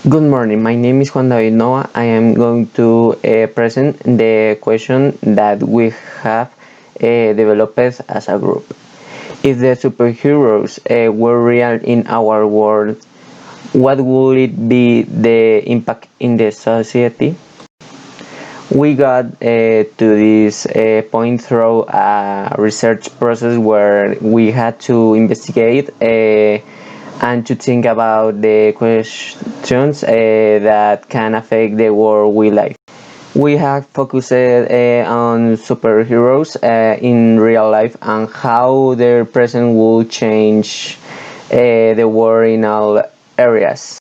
Good morning. My name is Juan David Noah. I am going to present the question that we have developed as a group. If the superheroes were real in our world, what would it be the impact in the society? We got to this point through a research process where we had to investigate and to think about the questions that can affect the world we live. We have focused on superheroes in real life and how their presence will change the world in all areas.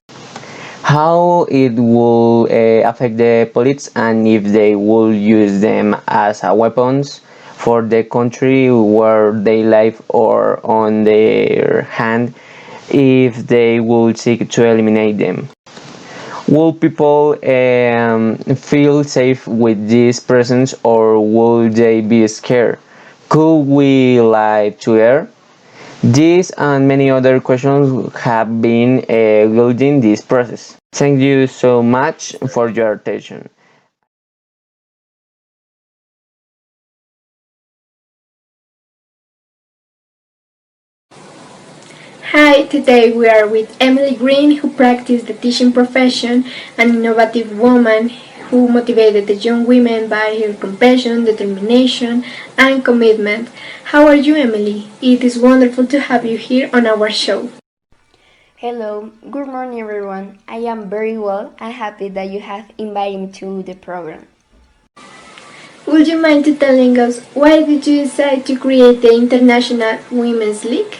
How it will affect the police and if they will use them as weapons for the country where they live, or on their hand if they will seek to eliminate them. Will people feel safe with this presence, or will they be scared? Could we lie to her? These and many other questions have been guiding this process. Thank you so much for your attention. Hi, today we are with Emily Green, who practiced the teaching profession, an innovative woman who motivated the young women by her compassion, determination, and commitment. How are you, Emily? It is wonderful to have you here on our show. Hello, good morning everyone. I am very well and happy that you have invited me to the program. Would you mind telling us why did you decide to create the International Women's League?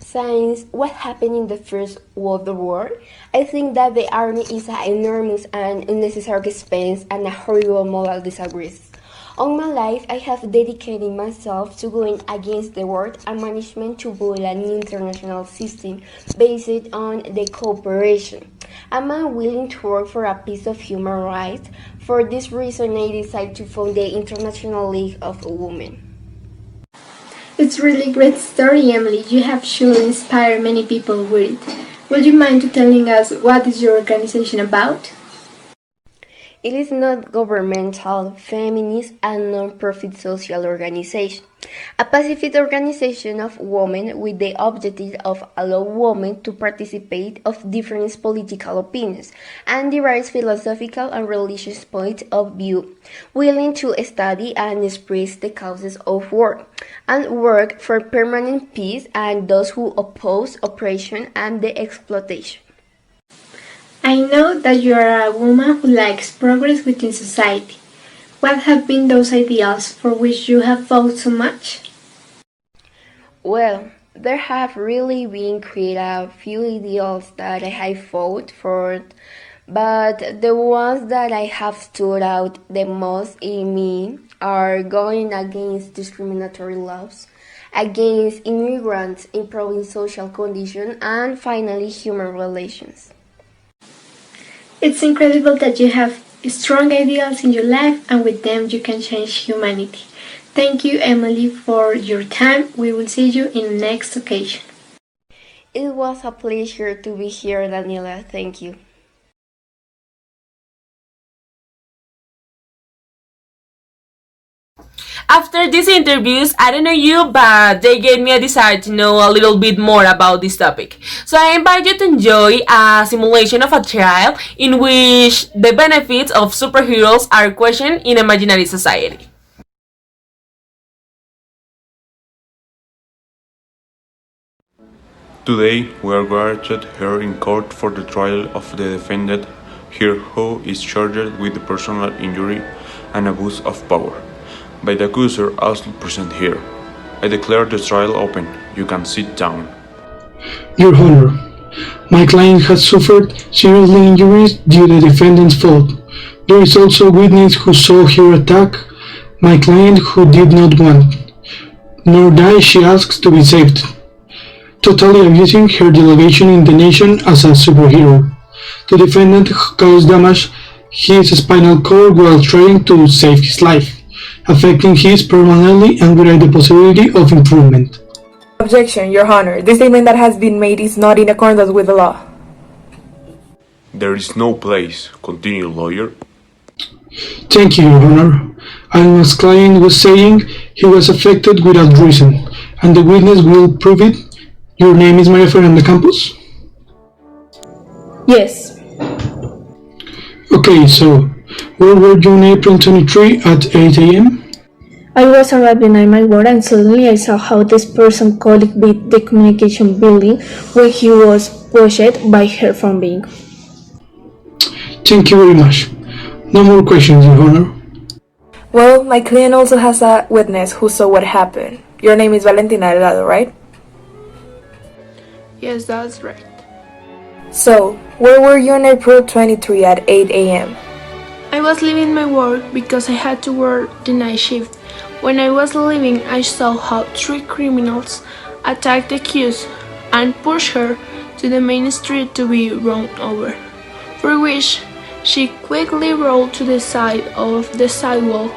Since what happened in the First World War, I think that the army is an enormous and unnecessary expense and a horrible moral disgrace. All my life, I have dedicated myself to going against the world and management to build an international system based on the cooperation. Am I willing to work for a piece of human rights? For this reason, I decided to found the International League of Women. It's really great story, Emily. You have surely inspired many people with it. Would you mind telling us what is your organization about? It is not governmental, feminist, and non-profit social organization. A pacifist organization of women with the objective of allow women to participate of different political opinions and diverse philosophical and religious points of view, willing to study and express the causes of war, and work for permanent peace and those who oppose oppression and the exploitation. I know that you are a woman who likes progress within society. What have been those ideals for which you have fought so much? Well, there have really been quite a few ideals that I have fought for, but the ones that I have stood out the most in me are going against discriminatory laws, against immigrants, improving social conditions, and finally human relations. It's incredible that you have strong ideals in your life and with them you can change humanity. Thank you, Emily, for your time. We will see you in the next occasion. It was a pleasure to be here, Daniela. Thank you. After these interviews, I don't know you, but they gave me a desire to know a little bit more about this topic. So I invite you to enjoy a simulation of a trial in which the benefits of superheroes are questioned in imaginary society. Today, we are gathered here in court for the trial of the defendant here who is charged with personal injury and abuse of power by the accuser also present here. I declare the trial open. You can sit down. Your Honor, my client has suffered serious injuries due to the defendant's fault. There is also a witness who saw her attack my client who did not want, nor die she asks to be saved, totally abusing her delegation in the nation as a superhero. The defendant caused damage his spinal cord while trying to save his life, affecting his permanently and without the possibility of improvement. Objection, Your Honor. The statement that has been made is not in accordance with the law. There is no place, continued lawyer. Thank you, Your Honor. And as client was saying, he was affected without reason, and the witness will prove it. Your name is Maria Fernanda Campos? Yes. Okay, so where were you on April 23 at 8 a.m.? I was arriving at my work and suddenly I saw how this person colleague beat the communication building when he was pushed by her from being. Thank you very much. No more questions, Your Honor. Well, my client also has a witness who saw what happened. Your name is Valentina Delgado, right? Yes, that's right. So, where were you on April 23 at 8 a.m.? I was leaving my work because I had to work the night shift. When I was leaving, I saw how three criminals attacked the accused and pushed her to the main street to be run over, for which she quickly rolled to the side of the sidewalk,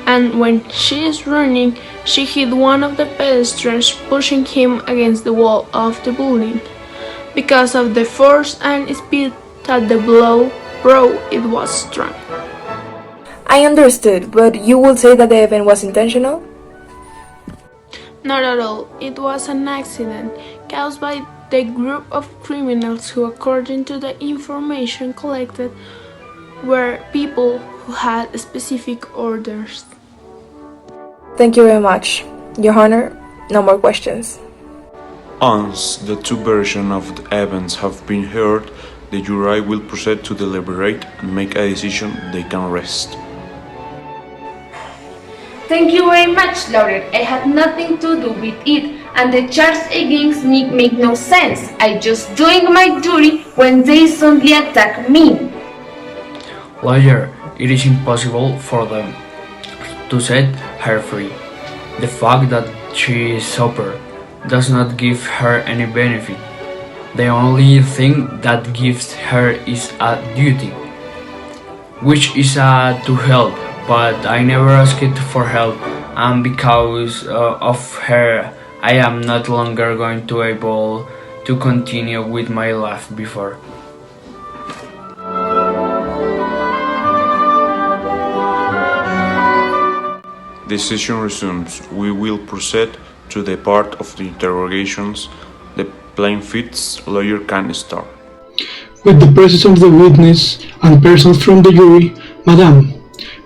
and when she is running, she hit one of the pedestrians, pushing him against the wall of the building. Because of the force and speed that the blow brought, it was strong. I understood, but you would say that the event was intentional? Not at all. It was an accident caused by the group of criminals who, according to the information collected, were people who had specific orders. Thank you very much. Your Honor, no more questions. Once the two versions of the events have been heard, the jury will proceed to deliberate and make a decision. They can rest. Thank you very much, lawyer. I had nothing to do with it, and the charge against me make no sense. I just doing my duty when they suddenly attack me. Lawyer, it is impossible for them to set her free. The fact that she is sober does not give her any benefit. The only thing that gives her is a duty, which is to help, but I never asked for help, and because of her, I am not longer going to be able to continue with my life before. The session resumes. We will proceed to the part of the interrogations. The plaintiff's lawyer can start. With the presence of the witness and persons from the jury, Madam,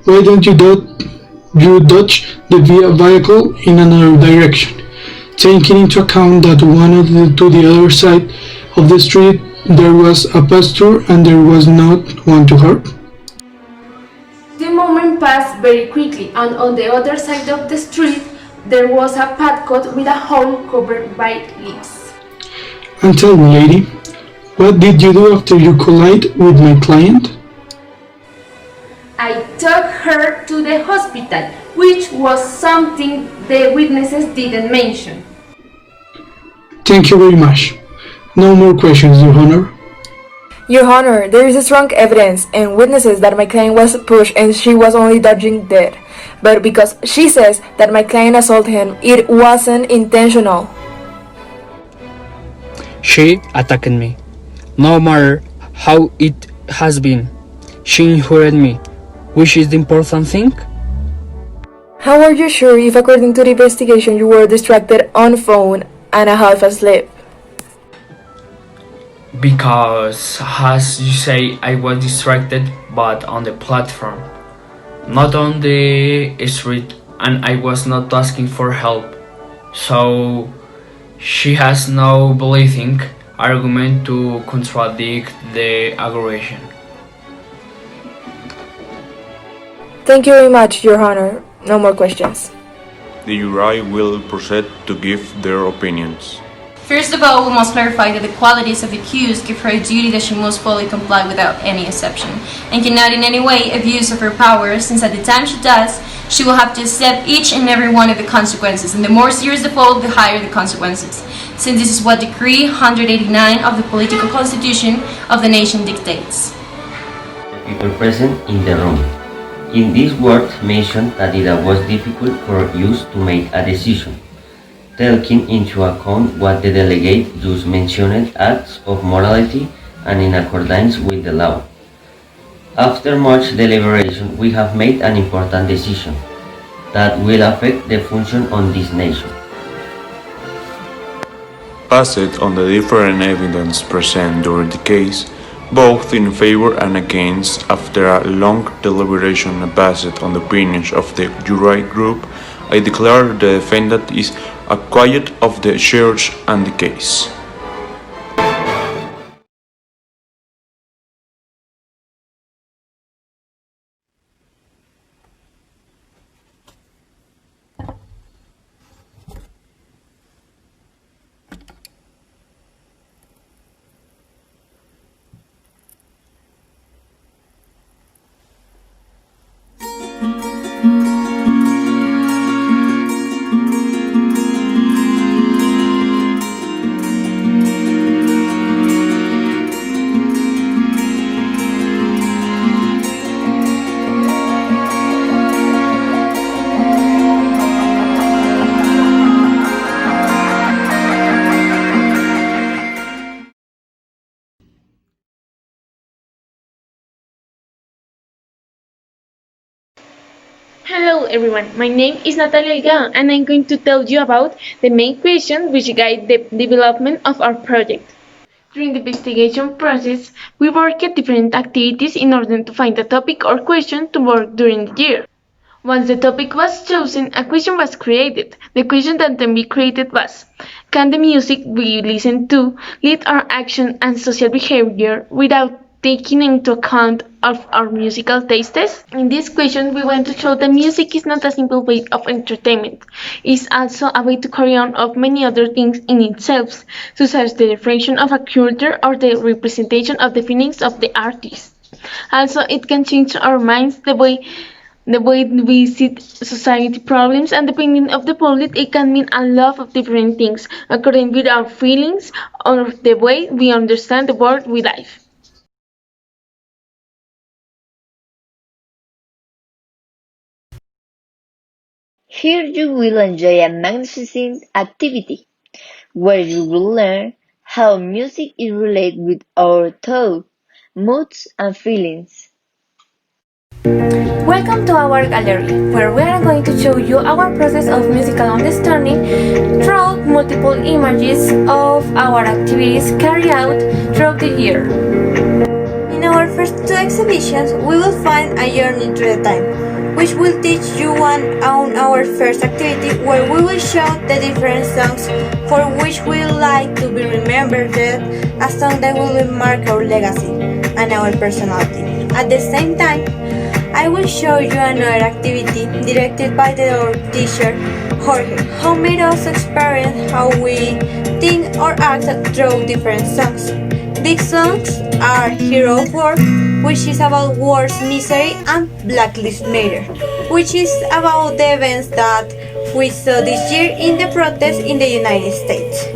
why don't you dodge the vehicle in another direction, taking into account that to the other side of the street there was a pasture and there was not one to hurt? The moment passed very quickly, and on the other side of the street there was a padlock with a hole covered by leaves. And tell me, lady, what did you do after you collided with my client? I took her to the hospital, which was something the witnesses didn't mention. Thank you very much. No more questions, Your Honor. Your Honor, there is strong evidence and witnesses that my client was pushed and she was only dodging death. But because she says that my client assaulted him, it wasn't intentional. She attacked me. No matter how it has been, she injured me, which is the important thing. How are you sure if according to the investigation you were distracted on phone and a half asleep? Because, as you say, I was distracted, but on the platform, not on the street, and I was not asking for help. So, she has no believing argument to contradict the aggression. Thank you very much, Your Honor. No more questions. The jury will proceed to give their opinions. First of all, we must clarify that the qualities of the accused give her a duty that she must fully comply without any exception, and cannot in any way abuse of her power, since at the time she does, she will have to accept each and every one of the consequences, and the more serious the fault, the higher the consequences, since this is what Decree 189 of the Political Constitution of the nation dictates. People present in the room. In these words mentioned that it was difficult for us to make a decision, taking into account what the delegate just mentioned acts of morality and in accordance with with the law. After much deliberation, we have made an important decision that will affect the function of this nation. Based on the different evidence present during the case, both in favor and against, after a long deliberation based on the opinions of the jury group, I declare the defendant is acquitted of the charge and the case. Hello everyone, my name is Natalia Delgado and I'm going to tell you about the main question which guide the development of our project. During the investigation process, we work at different activities in order to find a topic or question to work during the year. Once the topic was chosen, a question was created. The question that then we created was, can the music we listen to lead our action and social behavior without taking into account of our musical tastes? In this question, we want to show that music is not a simple way of entertainment. It's also a way to carry on of many other things in itself, such as the differentiation of a culture or the representation of the feelings of the artist. Also, it can change our minds, the way we see society problems, and depending of the public it can mean a lot of different things according with our feelings or the way we understand the world we live. Here you will enjoy a magnificent activity where you will learn how music is related with our thoughts, moods, and feelings. Welcome to our gallery, where we are going to show you our process of musical understanding through multiple images of our activities carried out throughout the year. In our first two exhibitions, we will find a journey through the time, which will teach you one on our first activity, where we will show the different songs for which we like to be remembered as songs that will mark our legacy and our personality. At the same time, I will show you another activity directed by our teacher, Jorge, who made us experience how we think or act through different songs. These songs are Hero of War, which is about war's misery, and Black Lives Matter, which is about the events that we saw this year in the protests in the United States.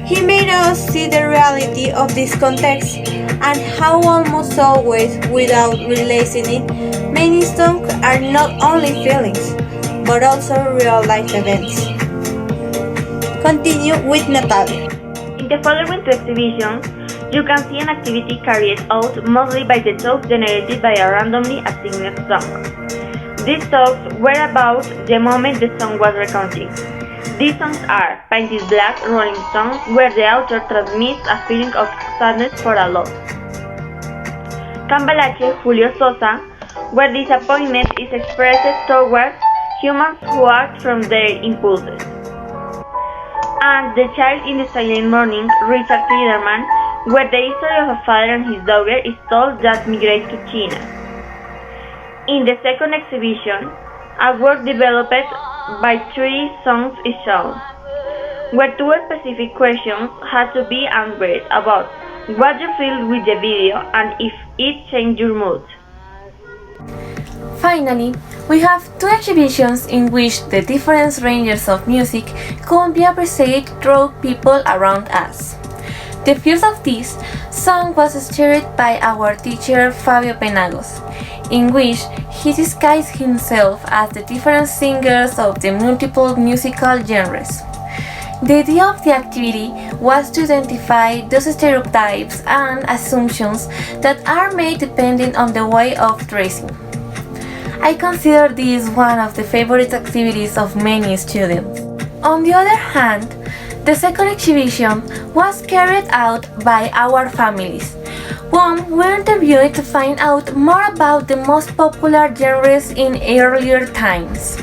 He made us see the reality of this context and how almost always, without realizing it, many songs are not only feelings, but also real-life events. Continue with Natalia. In the following two exhibitions, you can see an activity carried out mostly by the thoughts generated by a randomly assigned song. These thoughts were about the moment the song was recounting. These songs are Painted Black, Rolling Stones, where the author transmits a feeling of sadness for a loss. Cambalache, Julio Sosa, where disappointment is expressed towards humans who act from their impulses. And The Child in the Silent Morning, Richard Clayderman, where the history of a father and his daughter is told that migrate to China. In the second exhibition, a work developed by 3 songs is shown, where 2 specific questions had to be answered about what you feel with the video and if it changed your mood. Finally, we have 2 exhibitions in which the different ranges of music could be appreciated through people around us. The first of these song was steered by our teacher Fabio Penagos, in which he disguised himself as the different singers of the multiple musical genres. The idea of the activity was to identify those stereotypes and assumptions that are made depending on the way of dressing. I consider this one of the favorite activities of many students. On the other hand, the second exhibition was carried out by our families, whom we interviewed to find out more about the most popular genres in earlier times.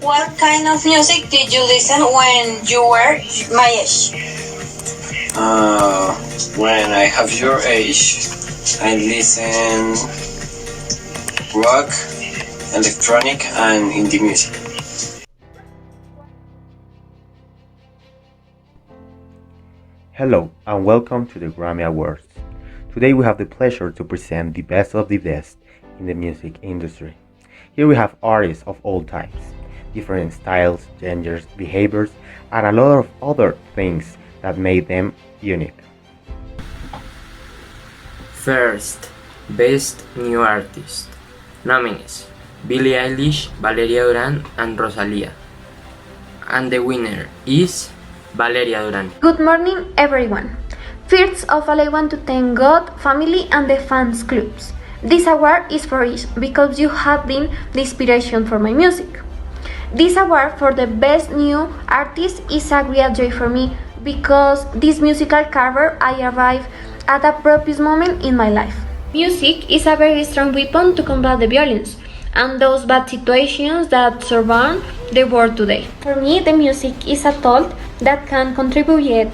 What kind of music did you listen when you were my age? When I have your age, I listen rock, electronic, and indie music. Hello and welcome to the Grammy Awards. Today we have the pleasure to present the best of the best in the music industry. Here we have artists of all types, different styles, genders, behaviors, and a lot of other things that made them unique. First, Best New Artist. Nominees: Billie Eilish, Valeria Duran, and Rosalía. And the winner is Valeria Duran. Good morning, everyone. First of all, I want to thank God, family, and the fans clubs. This award is for each because you have been the inspiration for my music. This award for the best new artist is a great joy for me because this musical career I arrived at a propitious moment in my life. Music is a very strong weapon to combat the violence and those bad situations that surround the world today. For me, the music is a tool that can contribute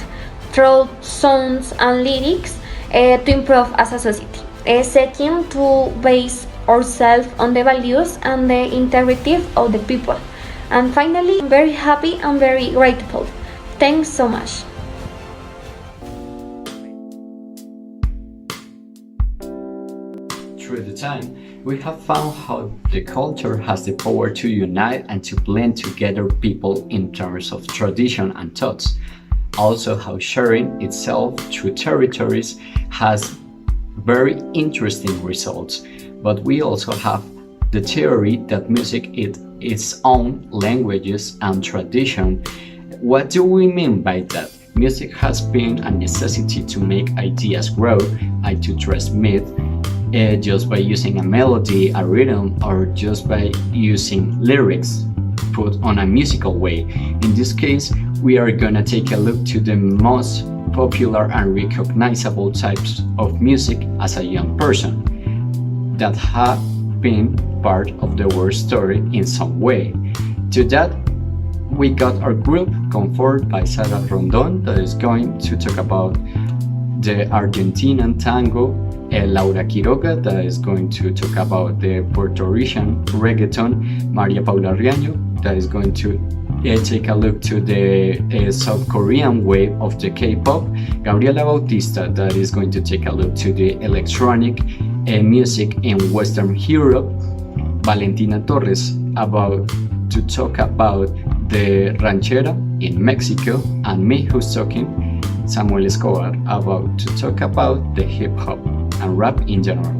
through songs and lyrics to improve as a society, seeking to base ourselves on the values and the integrity of the people. And finally, I'm very happy and very grateful. Thanks so much. Through the time, we have found how the culture has the power to unite and to blend together people in terms of tradition and thoughts. Also, how sharing itself through territories has very interesting results. But we also have the theory that music is its own languages and tradition. What do we mean by that? Music has been a necessity to make ideas grow and to transmit just by using a melody, a rhythm, or just by using lyrics put on a musical way. In this case, we are gonna take a look to the most popular and recognizable types of music as a young person that have been part of the world story in some way. To that, we got our group conformed by Sara Rondon that is going to talk about the Argentinian tango, Laura Quiroga that is going to talk about the Puerto Rican reggaeton, Maria Paula Riaño that is going to take a look to the South Korean wave of the K-pop, Gabriela Bautista that is going to take a look to the electronic music in Western Europe, Valentina Torres about to talk about the ranchera in Mexico, and me who's talking, Samuel Escobar, about to talk about the hip hop and rap in general.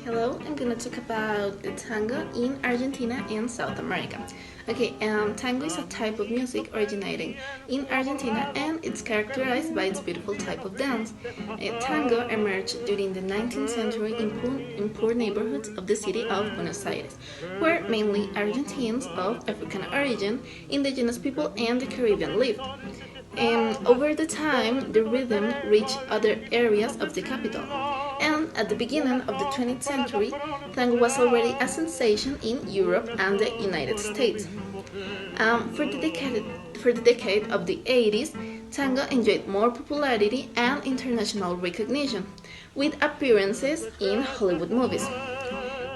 Hello, I'm gonna talk about the tango in Argentina and South America. Okay, tango is a type of music originating in Argentina and it's characterized by its beautiful type of dance. Tango emerged during the 19th century in poor neighborhoods of the city of Buenos Aires, where mainly Argentines of African origin, indigenous people, and the Caribbean lived. Over the time, the rhythm reached other areas of the capital. And at the beginning of the 20th century, tango was already a sensation in Europe and the United States. For the decade of the 80s, tango enjoyed more popularity and international recognition, with appearances in Hollywood movies.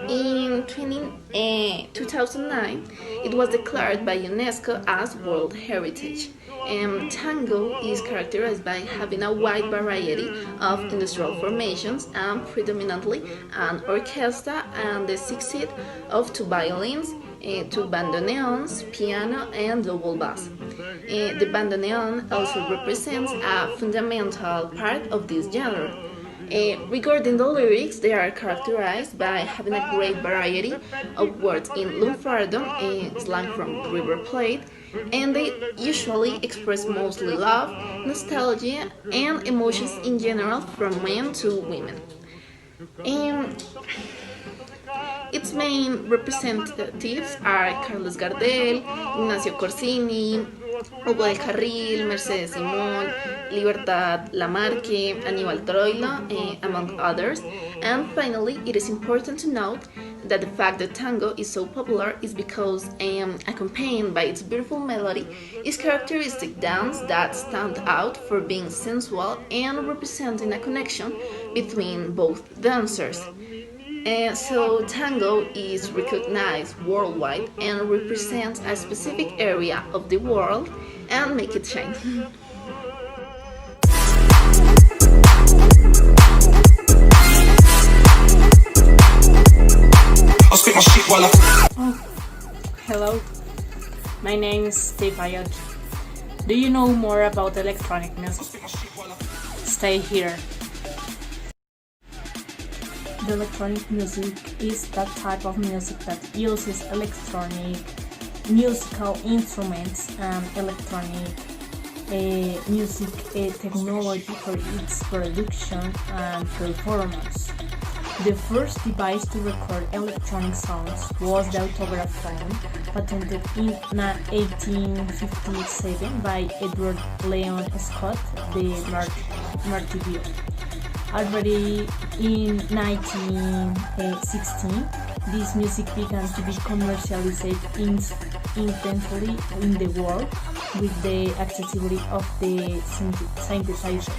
In 2009, it was declared by UNESCO as World Heritage. Tango is characterized by having a wide variety of industrial formations and predominantly an orchestra and the succeed of two violins, two bandoneons, piano, and double bass. The bandoneon also represents a fundamental part of this genre. Regarding the lyrics, they are characterized by having a great variety of words in lunfardo, slang from River Plate, and they usually express mostly love, nostalgia, and emotions in general from men to women. And its main representatives are Carlos Gardel, Ignacio Corsini, Hugo del Carril, Mercedes Simón, Libertad Lamarque, Aníbal Troilo, among others. And finally, it is important to note that the fact that tango is so popular is because, accompanied by its beautiful melody, is characteristic dance that stand out for being sensual and representing a connection between both dancers. So tango is recognized worldwide and represents a specific area of the world and make it shine. Hello, my name is Steve Ayoki. Do you know more about electronic music? Stay here. The electronic music is that type of music that uses electronic musical instruments and electronic music technology for its production and performance. The first device to record electronic sounds was the autograph phone, patented in 1857 by Edward Leon Scott de Martiville. Already in 1916, this music began to be commercialized intensely in the world with the accessibility of the synthesizer.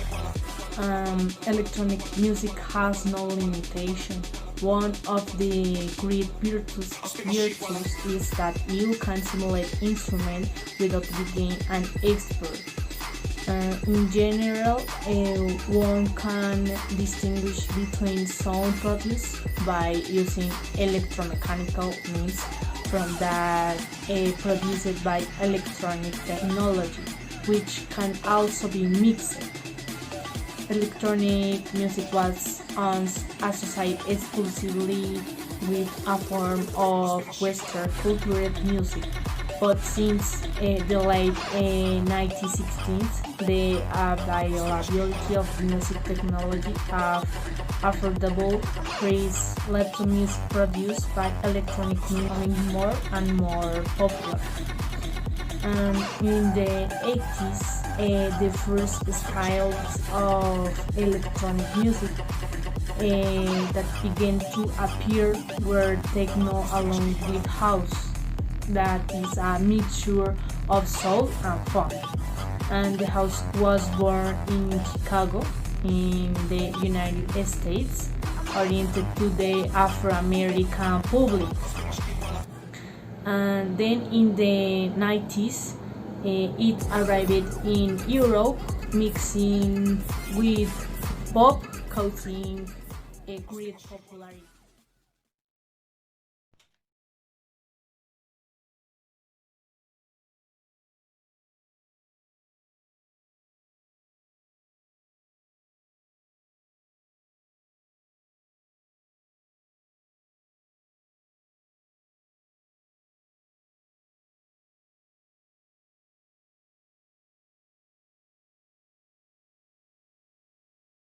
Electronic music has no limitation. One of the great virtues is that you can simulate instruments without being an expert. In general, one can distinguish between sound produced by using electromechanical means from that produced by electronic technology, which can also be mixed. Electronic music was once associated exclusively with a form of Western cultured music, but since the late 1960s, the availability of music technology of affordable praise led to music produced by electronic music becoming more and more popular. In the 80s, the first styles of electronic music that began to appear were techno along with house, that is a mixture of soul and funk. And the house was born in Chicago, in the United States, oriented to the Afro-American public. And then in the 90s, it arrived in Europe, mixing with pop, causing a great popularity.